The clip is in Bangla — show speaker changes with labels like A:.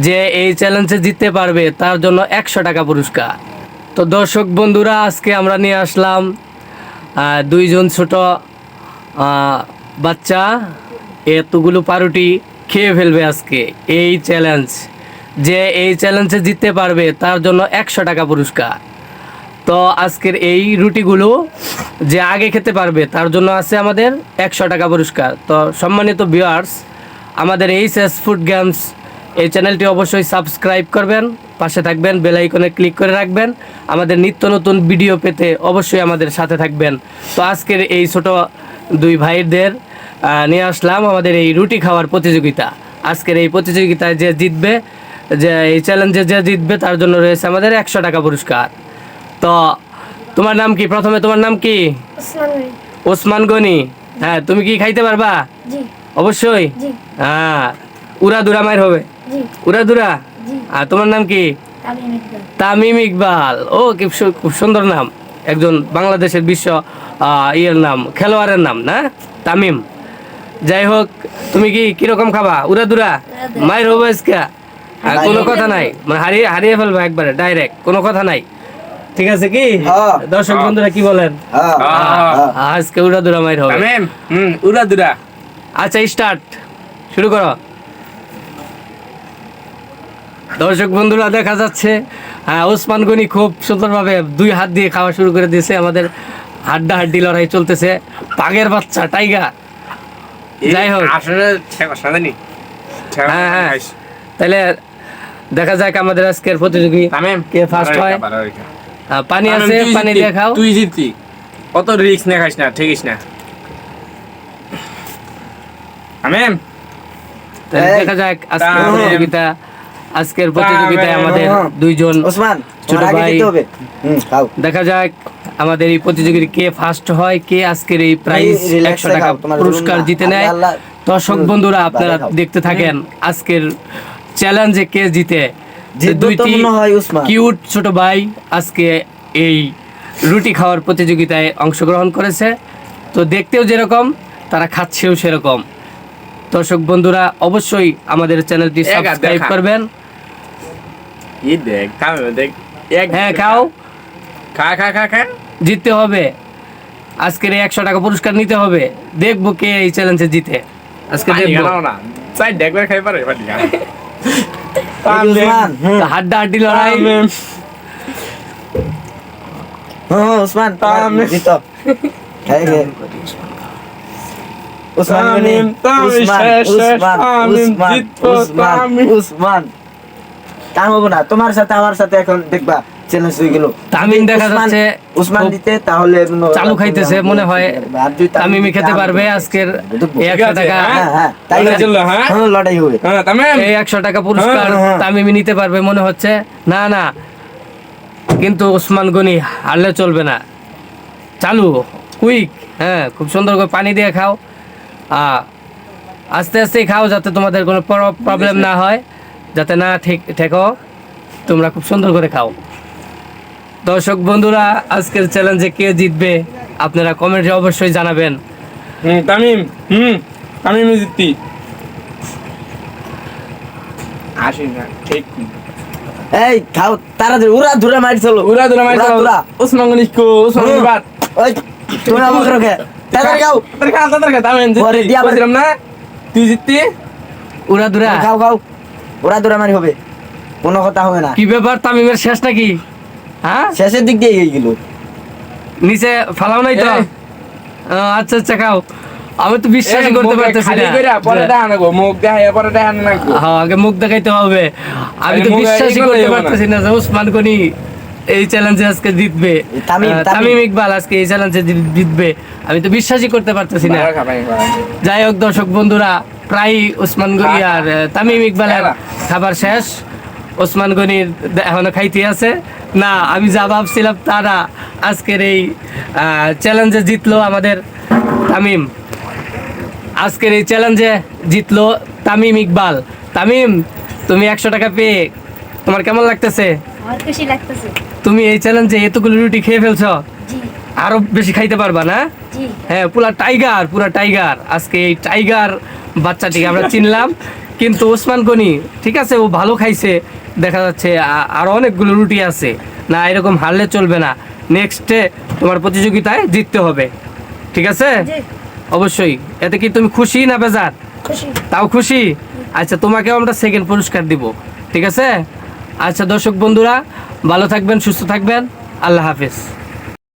A: যে এই চ্যালেঞ্জে জিততে পারবে তার জন্য 100 টাকা পুরস্কার। তো দর্শক বন্ধুরা, আজকে আমরা নিয়ে আসলাম দুইজন ছোট বাচ্চা এতগুলো পাউরুটি খেয়ে ফেলবে আজকে এই চ্যালেঞ্জ। যে এই চ্যালেঞ্জে জিততে পারবে তার জন্য 100 টাকা পুরস্কার। তো আজকের এই রুটিগুলো যে আগে খেতে পারবে তার জন্য আছে আমাদের 100 টাকা পুরস্কার। তো সম্মানিত ভিউয়ার্স, আমাদের এইচএস ফুড গেমস এই চ্যানেলটি অবশ্যই সাবস্ক্রাইব করবেন, পাশে থাকবেন, বেল আইকনে ক্লিক করে রাখবেন। আমাদের নিত্য নতুন ভিডিও পেতে অবশ্যই আমাদের সাথে থাকবেন। তো আজকের এই ছোট দুই ভাইদের নিয়ে আসলাম আমাদের এই রুটি খাওয়ার প্রতিযোগিতা। আজকের এই প্রতিযোগিতায় যে জিতবে, যে এই চ্যালেঞ্জে যে জিতবে তার জন্য রয়েছে আমাদের 100 টাকা পুরস্কার। তো তোমার নাম কি? প্রথমে তোমার নাম কি? ওসমান গনি। হ্যাঁ, তুমি কি খাইতে পারবা? অবশ্যই। হ্যাঁ, উড়াদুরা মায়ের হবে। উড়াদুরা। আর তোমার নাম কি? তামিম ইকবাল। ও খুব সুন্দর নাম, একজন বাংলাদেশের বিশ্ব ইয়ের নাম, খেলোয়াড়ের নাম না, তামিম। যাই হোক, তুমি কি কিরকম খাবা? উড়াদুরা মায়ের হবে আজকে? কোনো কথা নাই, মানে হারিয়ে ফেলবো একবারে ডাইরেক্ট, কোনো কথা নাই। ঠিক আছে কি দর্শক বন্ধুরা, কি বলেন? আজকে উড়াদুরা মায়ের হবে।
B: উড়াদুরা।
A: আচ্ছা, স্টার্ট, শুরু করো। দর্শক বন্ধুরা, দেখা যাচ্ছে ওসমান গনি খুব সুন্দরভাবে 2 হাত দিয়ে খাওয়া শুরু করে দিয়েছে। আমাদের হাড্ডাহাড্ডি লড়াই চলতেছে, পাগের বাচ্চা টাইগার। যাই হোক, হ্যাঁ, তাহলে দেখা যাক আমাদের আজকের প্রতিযোগী কে ফার্স্ট হয়। পানি আছে, পানি দিয়ে খাও।
B: তুই জিততি, অত রিস্ক না খাইস না, ঠিকিস না।
A: দেখা যাক আজকের প্রতিযোগিতায় আমাদের দুইজন ছোট ভাই। দেখা যাক আমাদের এই প্রতিযোগিতায় কে ফার্স্ট হয়, কে আজকের এই প্রাইজ 100 টাকা পুরস্কার জিতে নেয়। দর্শক বন্ধুরা, আপনারা দেখতে থাকেন আজকের চ্যালেঞ্জে কে জিতে। দুইটি কিউট ছোট ভাই আজকে এই রুটি খাওয়ার প্রতিযোগিতায় অংশগ্রহণ করেছে। তো দেখতেও যেরকম, তারা খাচ্ছেও সেরকম। দর্শক বন্ধুরা, অবশ্যই আমাদের চ্যানেলটি সাবস্ক্রাইব করবেন। হ্যাঁ, খাও, খা, জিততে হবে। আজকের এই 100 টাকা পুরস্কার নিতে হবে। দেখবো কে এই চ্যালেঞ্জে জিতে। আজকে হাড্ডাহাড্ডি লড়াই।
C: তোমার সাথে আমার সাথে এখন দেখবা চ্যালেঞ্জ হয়ে গেল।
A: তামিম দেখা যাচ্ছে
C: উসমান দিতে, তাহলে
A: চালু খাইতেছে মনে হয়। তামিমই খেতে পারবে আজকের 100 টাকা।
C: লড়াই হবে,
A: এই 100 টাকা পুরস্কার তামিমই নিতে পারবে মনে হচ্ছে। না, কিন্তু ওসমান গনি হারলে চলবে না। চালু, কুইক। হ্যাঁ, খুব সুন্দর করে পানি দিয়ে খাও। আস্তে আস্তে খাও, যাতে তোমাদের কোনো প্রবলেম না হয়, যাতে না ঠেকো। তোমরা খুব সুন্দর করে খাও। দর্শক বন্ধুরা, আজকের চ্যালেঞ্জে কে জিতবে আপনারা কমেন্টে অবশ্যই জানাবেন।
B: তামিম জিততি। আসি না, ঠিক।
C: এই খাও তাড়াতাড়ি, উড়াধুরা মারি চলো।
B: ওসমান গনি কো, ওসমান বাদ।
C: ওই তোমরা আমাকে রকে তাড়াতাড়ি খাও,
B: তাড়াতাড়ি খা। তামিম
C: পরে দিয়া
B: বলছিলাম না, তুই জিততি।
A: উড়াদুরা
C: খাও, উড়াধুরা মারি হবে, কোনো কথা হবে না।
A: কি ব্যাপার, তামিমের শেষ নাকি? হ্যাঁ,
C: শেষের দিক দিয়ে গেল,
A: নিচে ফালাও নাই তো? আচ্ছা, খাও। আমি তো বিশ্বাসই করতে পারতেছি না। আগে মুখ দেখাইতে হবে। আমি তো বিশ্বাসই করতে পারতেছি না যে ওসমান গনি এই চ্যালেঞ্জে আজকে জিতবে। তামিম ইকবাল আজকে এই চ্যালেঞ্জে জিতবে, আমি তো বিশ্বাসই করতে পারতেছি না। যাই হোক দর্শক বন্ধুরা, প্রায় ওসমান গনি আর তামিম ইকবালের খাবার শেষ। ওসমান গনির এখনো খাইতে আছে না। আমি যা ভাবছিলাম তা না, আজকের এই চ্যালেঞ্জে জিতলো আমাদের তামিম। আজকের এই চ্যালেঞ্জে জিতলো তামিম ইকবাল। তামিম, তুমি 100 টাকা পেয়ে তোমার কেমন লাগতেছে?
D: খুশি লাগতেছে।
A: তুমি এই চ্যালেঞ্জে এতগুলো রুটি খেয়ে ফেলছো, আরো বেশি খাইতে পারবা না? হ্যাঁ, পুরা টাইগার। আজকে এই টাইগার বাচ্চাটিকে আমরা চিনলাম। কিন্তু ওসমান গনি ঠিক আছে, ও ভালো খাইছে দেখা যাচ্ছে, আর অনেকগুলো রুটি আছে। না এরকম হারলে চলবে না, নেক্সটে তোমার প্রতিযোগিতায় জিততে হবে, ঠিক আছে?
D: জি
A: অবশ্যই। এতে কি তুমি খুশি না বেজার?
D: খুশি।
A: তাও খুশি? আচ্ছা, তোমাকেও আমরা সেকেন্ড পুরস্কার দিব, ঠিক আছে? আচ্ছা দর্শক বন্ধুরা, ভালো থাকবেন, সুস্থ থাকবেন, আল্লাহ হাফেজ।